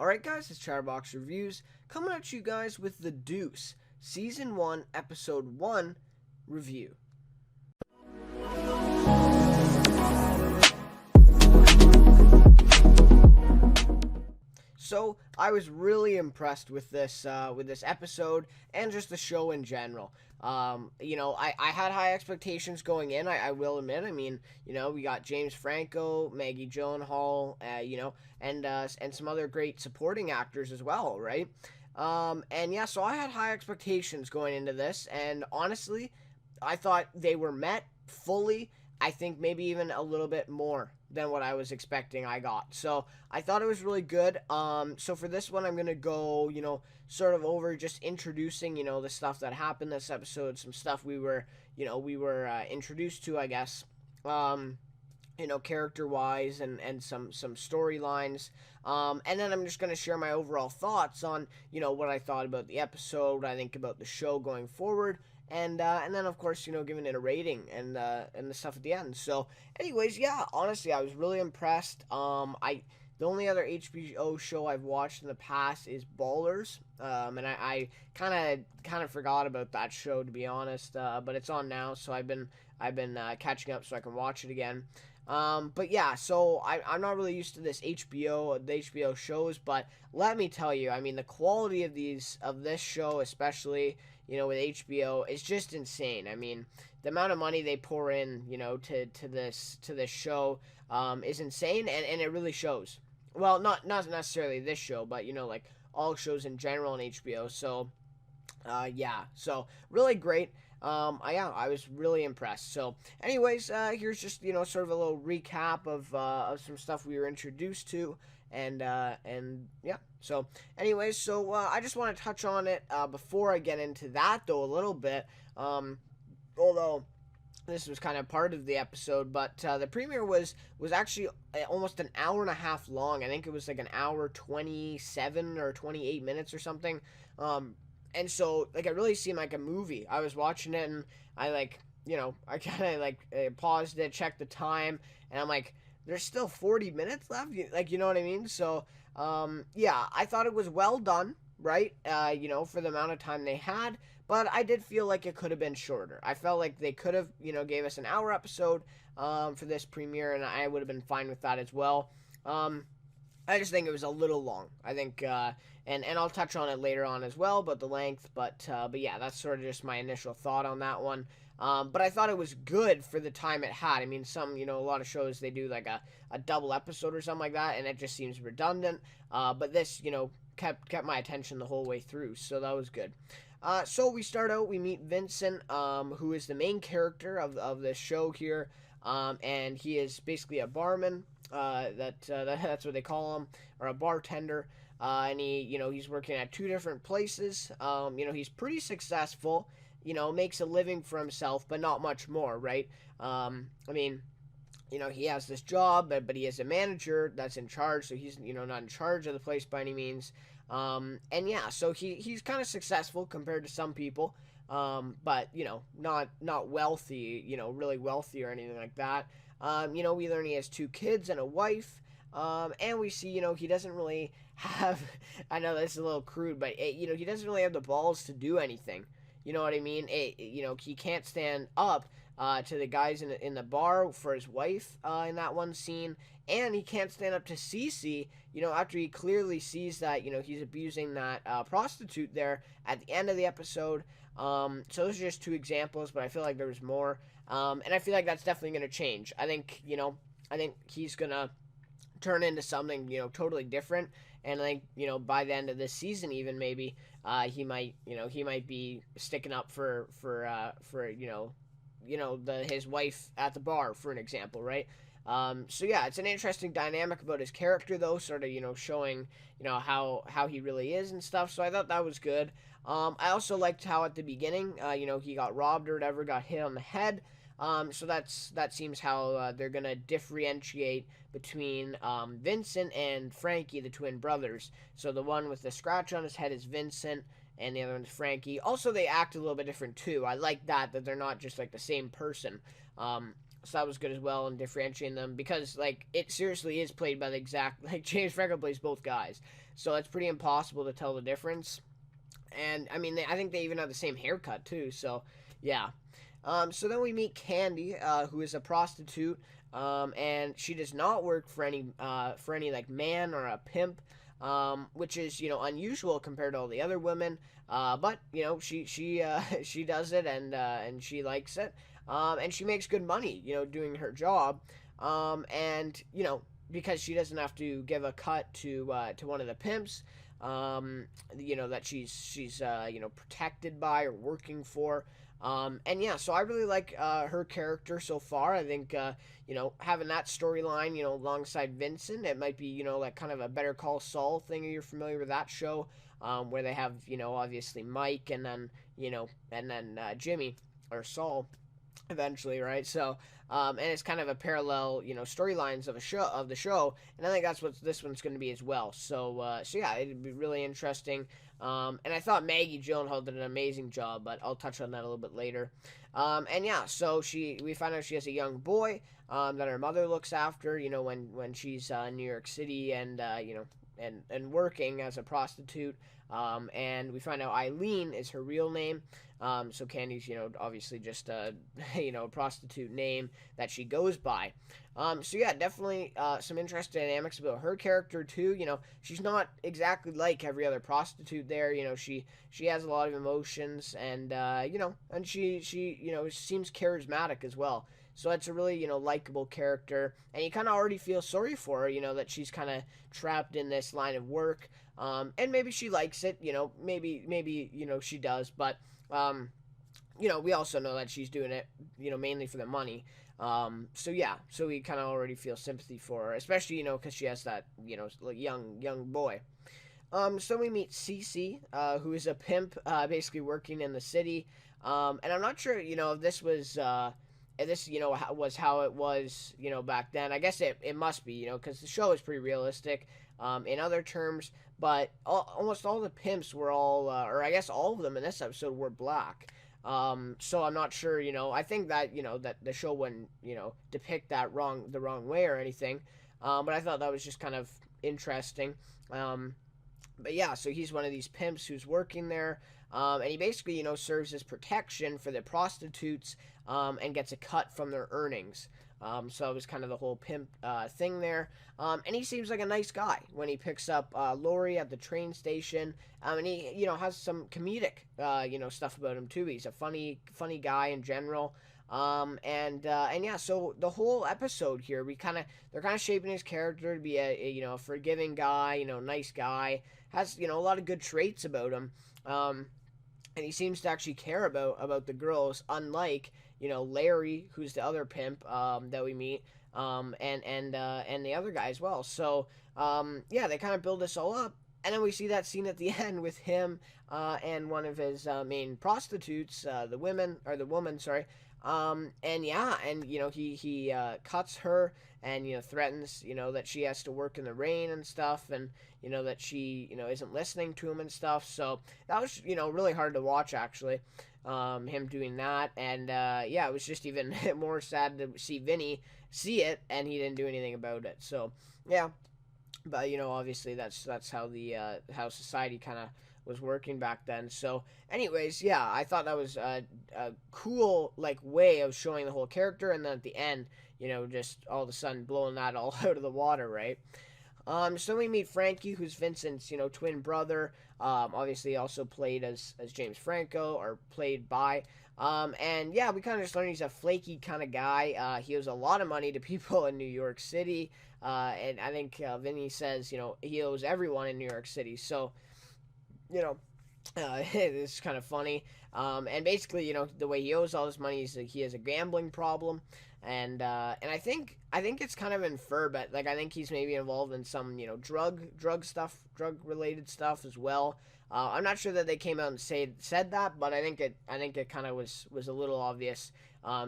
Alright guys, it's Chatterbox Reviews, coming at you guys with the Deuce, Season 1, Episode 1 review. So, I was really impressed with this episode, and just the show in general. I had high expectations going in, I will admit. I mean, we got James Franco, Maggie Gyllenhaal, and some other great supporting actors as well, right? So I had high expectations going into this, and honestly, I thought they were met fully. I think maybe even a little bit more than what I was expecting I got. So I thought it was really good. So for this one, I'm going to go, sort of over just introducing, the stuff that happened this episode, some stuff we were introduced to, I guess, character-wise and some storylines. And then I'm just going to share my overall thoughts on, what I thought about the episode, what I think about the show going forward. And then, of course, giving it a rating and the stuff at the end. So, anyways, yeah, honestly, I was really impressed. The only other HBO show I've watched in the past is Ballers, and I kind of forgot about that show, to be honest. But it's on now, so I've been catching up so I can watch it again. But yeah, so I'm not really used to the HBO shows, but let me tell you, I mean, the quality of this show, especially, with HBO, is just insane. I mean, the amount of money they pour in, to this show, is insane, and it really shows. Well, not necessarily this show, but like all shows in general on HBO. So, so really great. I was really impressed. So, anyways, here's just sort of a little recap of some stuff we were introduced to, and yeah. So, anyways, I just want to touch on it before I get into that though a little bit. Although this was kind of part of the episode, but the premiere was actually almost an hour and a half long. I think it was like an hour 27 or 28 minutes or something. And so, like, it really seemed like a movie. I was watching it, and I kind of, paused it, checked the time, and I'm like, there's still 40 minutes left? Like, you know what I mean? So, I thought it was well done, right? For the amount of time they had, but I did feel like it could have been shorter. I felt like they could have, gave us an hour episode, for this premiere, and I would have been fine with that as well. I just think it was a little long. I think, and I'll touch on it later on as well, but the length, but yeah, that's sort of just my initial thought on that one. But I thought it was good for the time it had. I mean, a lot of shows, they do like a double episode or something like that, and it just seems redundant. But this, kept my attention the whole way through, so that was good. So we start out, we meet Vincent, who is the main character of this show here, and he is basically a barman. That's what they call him, or a bartender. And he's working at two different places. He's pretty successful. Makes a living for himself, but not much more, right? He has this job, but he has a manager that's in charge, so he's, not in charge of the place by any means. So he's kind of successful compared to some people, but, not wealthy, really wealthy or anything like that. We learn he has two kids and a wife, and we see, he doesn't really have, I know that's a little crude, but, he doesn't really have the balls to do anything. You know what I mean? He can't stand up to the guys in the bar for his wife in that one scene, and he can't stand up to Cece, after he clearly sees that, he's abusing that prostitute there at the end of the episode. So those are just two examples, but I feel like there was more, and I feel like that's definitely going to change. I think he's going to turn into something, totally different, and I think, by the end of this season even maybe, he might be sticking up for his wife at the bar, for an example, right? It's an interesting dynamic about his character, though, sort of, showing, how he really is and stuff, so I thought that was good. I also liked how at the beginning, he got robbed or whatever, got hit on the head, so that seems how they're going to differentiate between Vincent and Frankie, the twin brothers. So the one with the scratch on his head is Vincent, and the other one's Frankie. Also, they act a little bit different, too. I like that they're not just, like, the same person. So that was good as well in differentiating them, because like it seriously is played by the exact, like James Franco plays both guys, so it's pretty impossible to tell the difference. And I mean, I think they even have the same haircut too. So yeah. So then we meet Candy, who is a prostitute, and she does not work for any like man or a pimp, which is unusual compared to all the other women. But she does it, and she likes it, and she makes good money, doing her job, and because she doesn't have to give a cut to one of the pimps, that she's protected by or working for. And yeah, so I really like her character so far. I think having that storyline, alongside Vincent, it might be like kind of a Better Call Saul thing. Are you familiar with that show? Where they have obviously Mike, and then Jimmy or Saul eventually, right? So, and it's kind of a parallel, storylines of the show, and I think that's what this one's going to be as well. So yeah, it'd be really interesting. And I thought Maggie Gyllenhaal did an amazing job, but I'll touch on that a little bit later. And yeah, so we find out she has a young boy that her mother looks after, when she's in New York City, and and working as a prostitute. And we find out Eileen is her real name. So Candy's, obviously just a, prostitute name that she goes by. So yeah, definitely some interesting dynamics about her character too. She's not exactly like every other prostitute there. She has a lot of emotions, and and she seems charismatic as well. So it's a really, likable character, and you kind of already feel sorry for her, that she's kind of trapped in this line of work. And maybe she likes it, maybe she does, but we also know that she's doing it, mainly for the money. So yeah, so we kind of already feel sympathy for her, especially, because she has that, young boy. So we meet Cece, who is a pimp, basically working in the city. And I'm not sure, if this was, was how it was, back then. I guess it must be, because the show is pretty realistic, in other terms, but almost all the pimps were all, or I guess all of them in this episode were black. So I'm not sure, I think that, that the show wouldn't, depict that the wrong way or anything. But I thought that was just kind of interesting. But yeah, so he's one of these pimps who's working there, and he basically, serves as protection for the prostitutes, and gets a cut from their earnings. So it was kind of the whole pimp thing there. And he seems like a nice guy when he picks up Lori at the train station. And he, has some comedic, stuff about him too. He's a funny guy in general. And yeah, so the whole episode here, they're kind of shaping his character to be a forgiving guy, nice guy, has, a lot of good traits about him. And he seems to actually care about the girls, unlike, Larry, who's the other pimp, that we meet, and the other guy as well. So, yeah, they kind of build this all up. And then we see that scene at the end with him, and one of his, main prostitutes, the woman, sorry. And yeah, and he cuts her, and threatens that she has to work in the rain and stuff, and that she isn't listening to him and stuff. So that was really hard to watch, actually, him doing that. And yeah, it was just even more sad to see Vinny see it, and he didn't do anything about it. So yeah, but obviously that's how the how society kind of was working back then. So anyways, yeah, I thought that was a cool like way of showing the whole character, and then at the end, just all of a sudden blowing that all out of the water, right? So we meet Frankie, who's Vincent's twin brother. Obviously also played as James Franco, or played by. And yeah, we kind of just learned he's a flaky kind of guy. He owes a lot of money to people in New York City. And I think Vinny says he owes everyone in New York City. So it's kind of funny. And basically, the way he owes all this money is that he has a gambling problem, and I think it's kind of inferred, but like I think he's maybe involved in some drug related stuff as well. I'm not sure that they came out and said that, but I think it kind of was a little obvious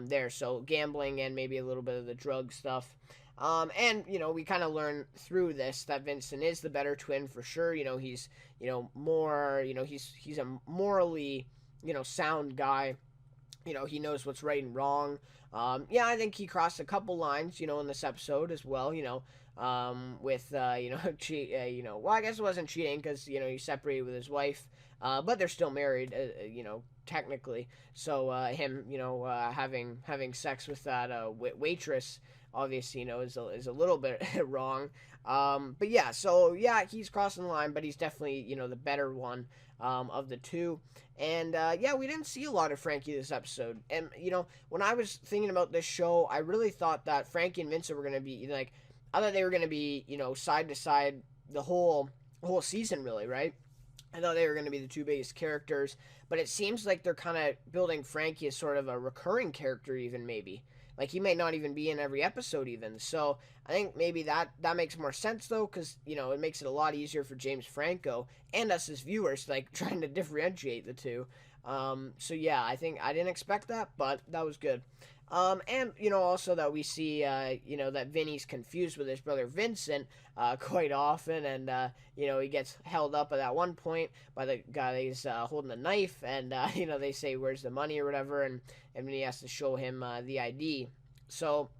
there. So gambling and maybe a little bit of the drug stuff. And we kind of learn through this that Vincent is the better twin for sure. He's more he's a morally sound guy. He knows what's right and wrong. Yeah, I think he crossed a couple lines, in this episode as well, with, well, I guess it wasn't cheating because, he separated with his wife, but they're still married, technically. So, him, having sex with that waitress, obviously, is a little bit wrong. But yeah, so yeah, he's crossing the line, but he's definitely, the better one of the two. And yeah, we didn't see a lot of Frankie this episode. And, when I was thinking about this show, I really thought that Frankie and Vincent were going to be, like, I thought they were going to be, side to side the whole season, really, right? I thought they were going to be the two biggest characters, but it seems like they're kind of building Frankie as sort of a recurring character, even maybe. Like he may not even be in every episode, even. So I think maybe that makes more sense though, because it makes it a lot easier for James Franco and us as viewers, like trying to differentiate the two. So yeah, I think I didn't expect that, but that was good. And also that we see that Vinny's confused with his brother Vincent quite often, and he gets held up at that one point by the guy that's holding a knife, and they say where's the money or whatever, and Vinny has to show him the ID. So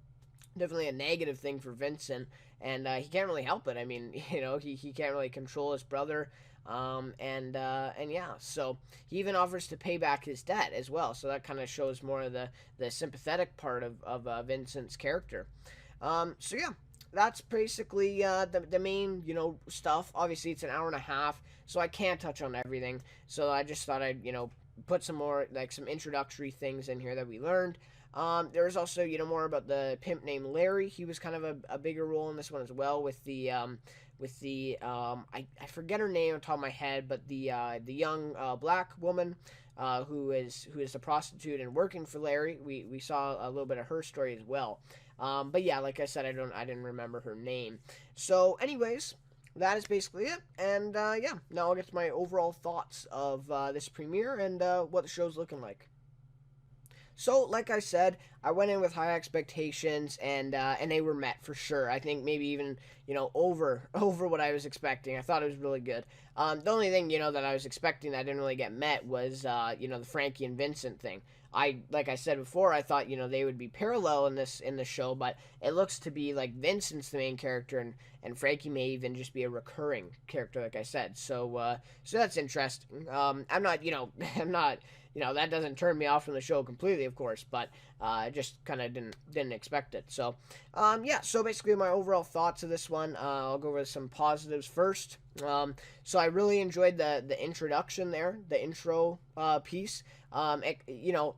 definitely a negative thing for Vincent, and he can't really help it. I mean, he can't really control his brother. And yeah, so he even offers to pay back his debt as well. So that kind of shows more of the sympathetic part of Vincent's character. So yeah, that's basically the main stuff. Obviously, it's an hour and a half, so I can't touch on everything. So I just thought I'd put some more like some introductory things in here that we learned. There was also more about the pimp named Larry. He was kind of a bigger role in this one as well with the I forget her name on top of my head, but the young black woman who is a prostitute and working for Larry. We saw a little bit of her story as well. But yeah, like I said, I didn't remember her name. So anyways, that is basically it. And yeah, now I'll get to my overall thoughts of this premiere and what the show's looking like. So, like I said, I went in with high expectations, and they were met for sure. I think maybe even over what I was expecting. I thought it was really good. The only thing that I was expecting that didn't really get met was the Frankie and Vincent thing. Like I said before, I thought they would be parallel in the show, but it looks to be like Vincent's the main character, and Frankie may even just be a recurring character, like I said. So that's interesting. I'm not I'm not. That doesn't turn me off from the show completely, of course, but I just kind of didn't expect it. So, yeah, so basically my overall thoughts of this one, I'll go over some positives first. So I really enjoyed the introduction there, the intro piece.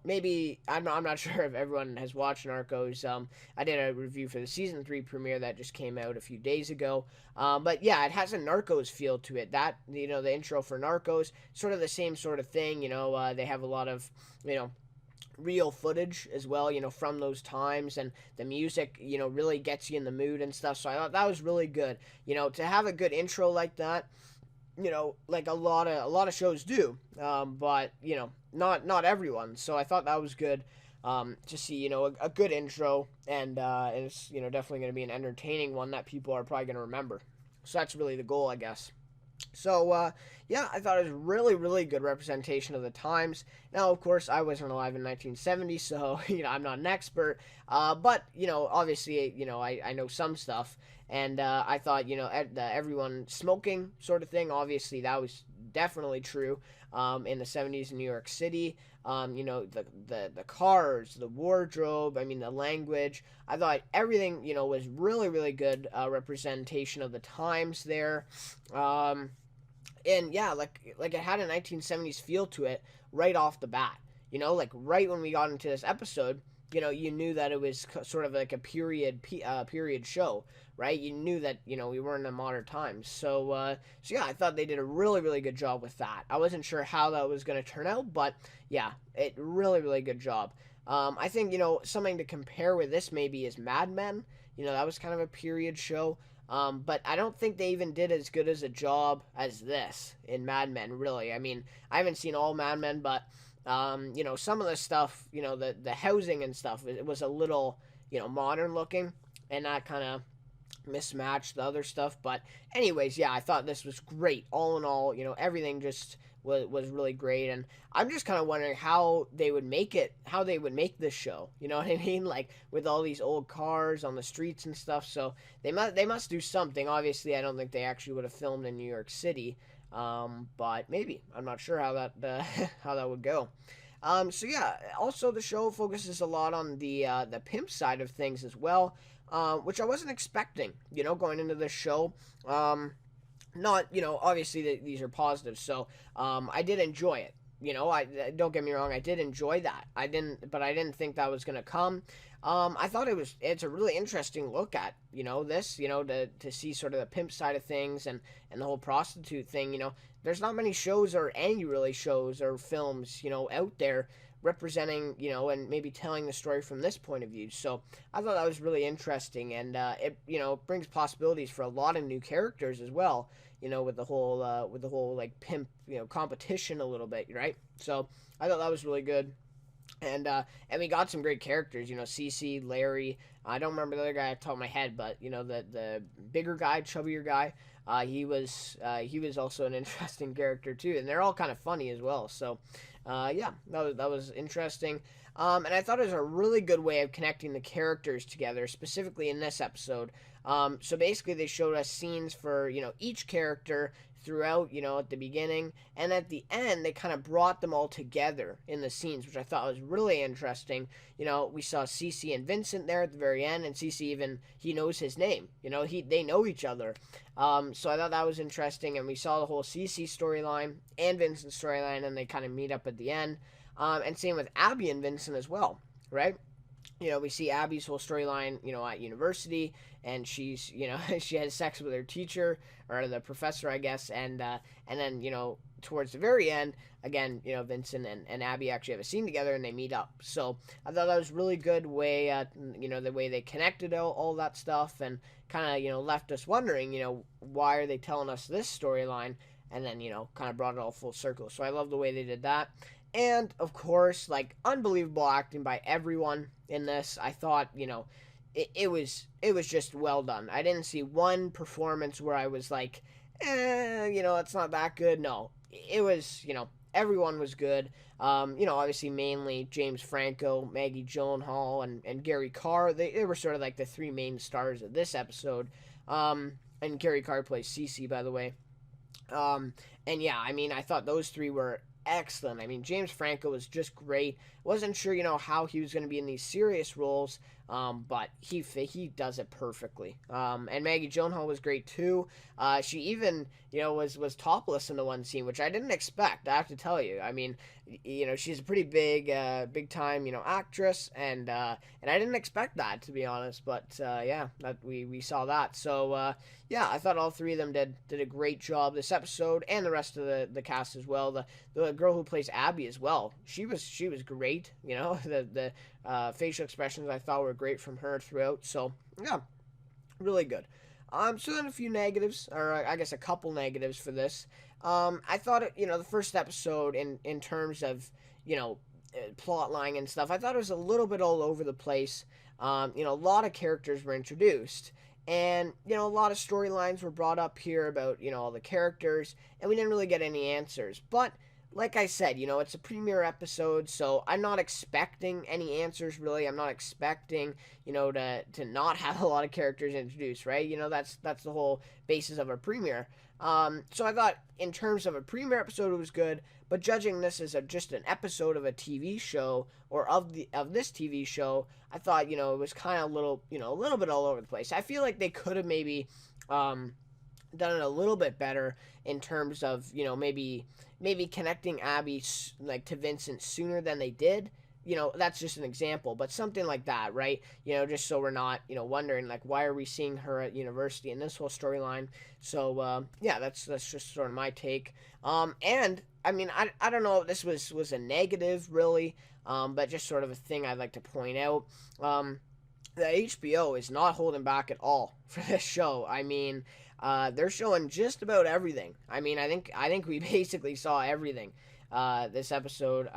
Maybe, I'm not sure if everyone has watched Narcos. I did a review for the Season 3 premiere that just came out a few days ago. But yeah, it has a Narcos feel to it. That, the intro for Narcos, sort of the same sort of thing. They have a lot of, real footage as well, from those times, and the music, really gets you in the mood and stuff. So I thought that was really good. To have a good intro like that, like a lot of shows do, but not everyone. So I thought that was good. To see a good intro, and it's definitely going to be an entertaining one that people are probably going to remember. So that's really the goal, I guess. So, yeah, I thought it was really, really good representation of the times. Now, of course, I wasn't alive in 1970, so, I'm not an expert. But, obviously, I know some stuff. And I thought, the everyone smoking sort of thing, obviously, that was definitely true in the 70s in New York City. The cars, the wardrobe, I mean, the language. I thought everything, was really, really good representation of the times there. And yeah, like it had a 1970s feel to it right off the bat. Like right when we got into this episode, you knew that it was sort of like a period show, right? You knew that we weren't in modern times. So yeah, I thought they did a really, really good job with that. I wasn't sure how that was going to turn out, but yeah, it really, really good job. I think something to compare with this maybe is Mad Men. That was kind of a period show. But I don't think they even did as good as a job as this in Mad Men, really. I mean, I haven't seen all Mad Men, but some of the stuff, the housing and stuff, it was a little, modern looking, and that kind of mismatch the other stuff. But anyways, yeah, I thought this was great. All in all, everything just was really great. And I'm just kind of wondering how they would make it, how they would make this show. You know what I mean? Like with all these old cars on the streets and stuff. So they must do something. Obviously, I don't think they actually would have filmed in New York City. But maybe I'm not sure how that how that would go. So yeah, also the show focuses a lot on the pimp side of things as well, which I wasn't expecting. Going into this show, not obviously these are positives, so I did enjoy it. I don't get me wrong, I did enjoy that. But I didn't think that was gonna come. I thought it's a really interesting look at this to see sort of the pimp side of things and the whole prostitute thing. There's not many shows or any really shows or films out there representing and maybe telling the story from this point of view. So I thought that was really interesting, and it brings possibilities for a lot of new characters as well. With the whole like pimp competition a little bit, right? So I thought that was really good. And we got some great characters, Cece, Larry. I don't remember the other guy off the top of my head, but the bigger guy, chubbier guy. He was also an interesting character too, and they're all kind of funny as well. So, yeah, that was interesting. And I thought it was a really good way of connecting the characters together, specifically in this episode. So basically, they showed us scenes for each character throughout, at the beginning, and at the end, they kind of brought them all together in the scenes, which I thought was really interesting. We saw Cece and Vincent there at the very end, and Cece he knows his name. They know each other. So I thought that was interesting, and we saw the whole Cece storyline and Vincent's storyline, and they kind of meet up at the end. And same with Abby and Vincent as well, right? We see Abby's whole storyline, at university, and she's, she has sex with her teacher, or the professor, I guess, and then, towards the very end, again, Vincent and Abby actually have a scene together, and they meet up. So I thought that was really good way, the way they connected all that stuff, and kind of, left us wondering, why are they telling us this storyline, and then, kind of brought it all full circle. So I love the way they did that. And, of course, like, unbelievable acting by everyone in this. I thought, it was just well done. I didn't see one performance where I was like, it's not that good. No, it was, everyone was good. Obviously mainly James Franco, Maggie Gyllenhaal, and Gary Carr. They were sort of like the three main stars of this episode. And Gary Carr plays Cece, by the way. And yeah, I thought those three were excellent. James Franco was just great. Wasn't sure, how he was going to be in these serious roles, but he does it perfectly. And Maggie Gyllenhaal was great too. She even, was topless in the one scene, which I didn't expect. I have to tell you. She's a pretty big time, actress, and I didn't expect that, to be honest. But yeah, that we saw that. So yeah, I thought all three of them did a great job this episode, and the rest of the cast as well. The girl who plays Abby as well, she was great. The facial expressions I thought were great from her throughout. So yeah, really good. So then a few negatives, or I guess a couple negatives for this. I thought the first episode in terms of plot line and stuff, I thought it was a little bit all over the place. A lot of characters were introduced, and a lot of storylines were brought up here about all the characters, and we didn't really get any answers. But like I said, it's a premiere episode, so I'm not expecting any answers, really. I'm not expecting, to not have a lot of characters introduced, right? That's the whole basis of a premiere. So I thought, in terms of a premiere episode, it was good, but judging this as just an episode of a TV show, or of this TV show, I thought, it was kind of a little bit all over the place. I feel like they could have maybe, done it a little bit better in terms of maybe connecting Abby to Vincent sooner than they did. That's just an example, but something like that, right? Just so we're not wondering why are we seeing her at university in this whole storyline. So yeah, that's just sort of my take. And I don't know if this was a negative really, but just sort of a thing I'd like to point out. The HBO is not holding back at all for this show. They're showing just about everything. I think we basically saw everything. this episode.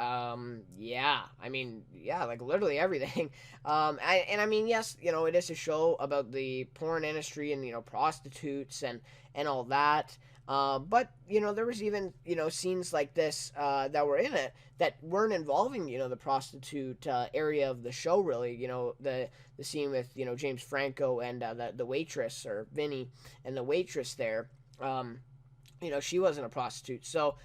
Yeah, I mean, yeah, like literally everything. And I mean, yes, it is a show about the porn industry and prostitutes and all that. But there was even scenes like this that were in it that weren't involving the prostitute area of the show, really. The scene with James Franco and the waitress, or Vinny, and the waitress there. She wasn't a prostitute. So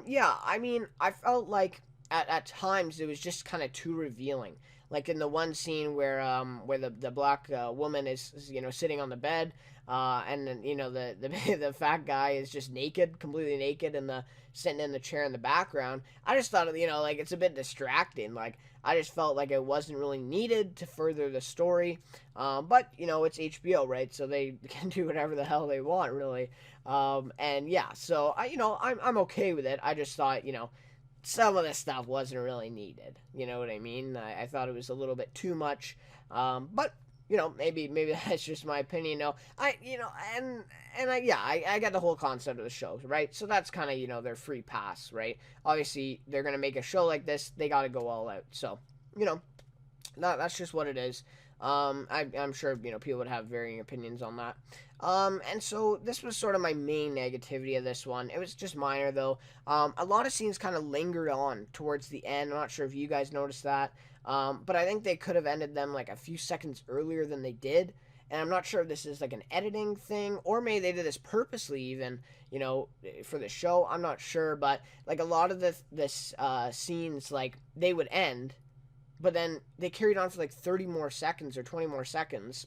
yeah, I mean, I felt like at times it was just kind of too revealing. Like in the one scene where the black woman is sitting on the bed, and then the the fat guy is just naked, completely naked, and the sitting in the chair in the background. I just thought like it's a bit distracting. Like I just felt like it wasn't really needed to further the story. But it's HBO, right? So they can do whatever the hell they want, really. And yeah, so I'm okay with it. I just thought some of this stuff wasn't really needed. You know what I mean? I thought it was a little bit too much. But maybe that's just my opinion. No, I get the whole concept of the show, right? So that's kind of their free pass, right? Obviously, they're gonna make a show like this, they got to go all out. So that's just what it is. I'm sure people would have varying opinions on that. And so this was sort of my main negativity of this one. It was just minor though. A lot of scenes kind of lingered on towards the end. I'm not sure if you guys noticed that. But I think they could have ended them like a few seconds earlier than they did. And I'm not sure if this is like an editing thing, or maybe they did this purposely even, for the show. I'm not sure, but like a lot of this scenes, like they would end, but then they carried on for like 30 more seconds or 20 more seconds,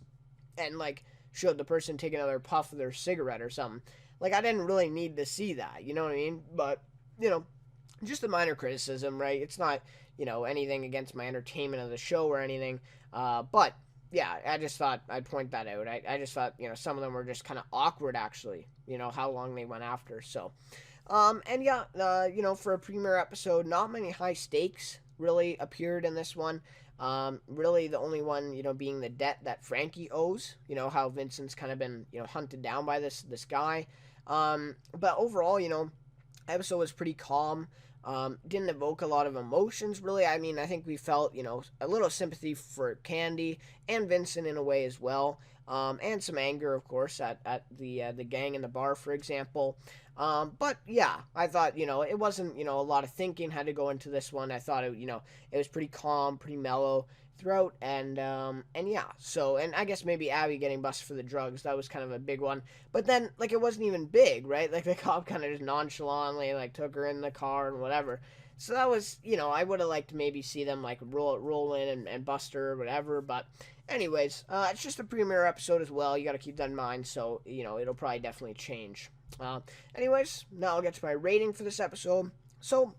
and like showed the person take another puff of their cigarette or something. Like I didn't really need to see that, you know what I mean? But just a minor criticism, right? It's not anything against my entertainment of the show or anything. But yeah, I just thought I'd point that out. I just thought some of them were just kind of awkward, actually. How long they went after. So, and yeah, for a premiere episode, not many high stakes really appeared in this one. Really the only one, being the debt that Frankie owes, how Vincent's kind of been, hunted down by this guy. But overall, episode was pretty calm. Didn't evoke a lot of emotions, really. I mean, I think we felt, a little sympathy for Candy and Vincent in a way as well. And some anger, of course, at the gang in the bar, for example. But yeah, I thought, it wasn't, a lot of thinking had to go into this one. I thought it was pretty calm, pretty mellow throughout, and yeah, so, and I guess maybe Abby getting busted for the drugs, that was kind of a big one, but then, like, it wasn't even big, right? Like, the cop kind of just nonchalantly, like, took her in the car and whatever, so that was, I would have liked to maybe see them, like, roll in and bust her or whatever, but anyways, it's just a premiere episode as well, you gotta keep that in mind, so, it'll probably definitely change. Anyways, now I'll get to my rating for this episode. So,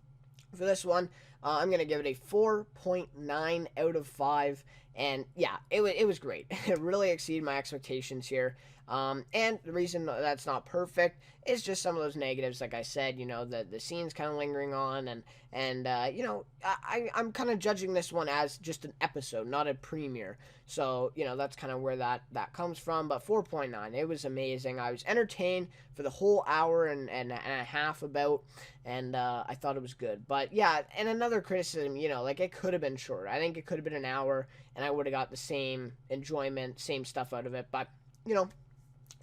for this one, I'm going to give it a 4.9 out of 5. And yeah, it was great. It really exceeded my expectations here. And the reason that's not perfect is just some of those negatives, like I said, the scene's kind of lingering on, and I'm kind of judging this one as just an episode, not a premiere. So, that's kind of where that comes from. But 4.9, it was amazing. I was entertained for the whole hour and a half about, and I thought it was good. But yeah, and another criticism, like it could have been shorter. I think it could have been an hour, and I would have got the same enjoyment, same stuff out of it. But,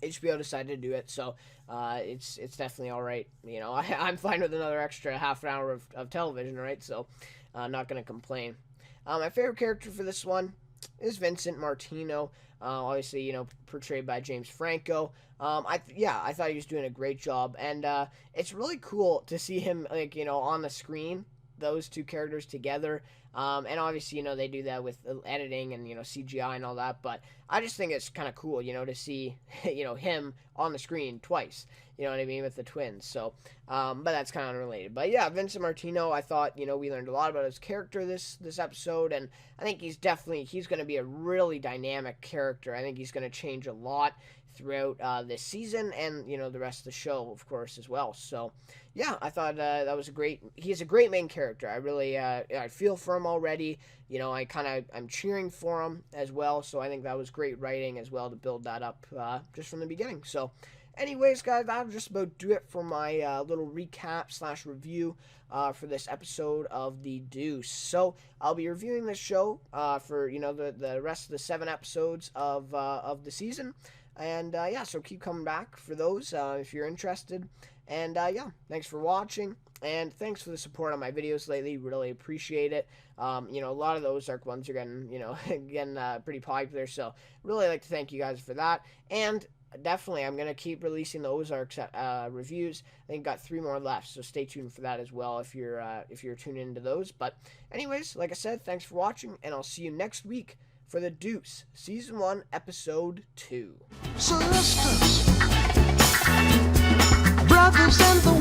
HBO decided to do it, so it's definitely all right. I'm fine with another extra half an hour of television, right? So not going to complain. My favorite character for this one is Vincent Martino, obviously, portrayed by James Franco. I thought he was doing a great job, and it's really cool to see him, like, on the screen, those two characters together. And obviously, they do that with editing and, CGI and all that, but I just think it's kind of cool, to see, him on the screen twice, you know what I mean, with the twins. So, but that's kind of unrelated. But yeah, Vincent Martino, I thought, we learned a lot about his character this episode, and I think he's going to be a really dynamic character. I think he's going to change a lot throughout this season, and the rest of the show, of course, as well. So yeah, I thought that was he's a great main character. I really I feel for him already. I'm cheering for him as well, so I think that was great writing as well to build that up just from the beginning. So anyways, guys, that'll just about do it for my little recap slash review for this episode of the Deuce. So I'll be reviewing this show for the rest of the 7 episodes of the season, and yeah, so keep coming back for those if you're interested. And yeah, thanks for watching, and thanks for the support on my videos lately. Really appreciate it. A lot of the Ozark ones are getting getting pretty popular, so really like to thank you guys for that. And definitely, I'm gonna keep releasing the Ozarks reviews. I think got 3 more left, so stay tuned for that as well if you're tuned into those. But anyways, like I said, thanks for watching, and I'll see you next week for the Deuce Season 1, Episode 2. Sisters, brothers, and the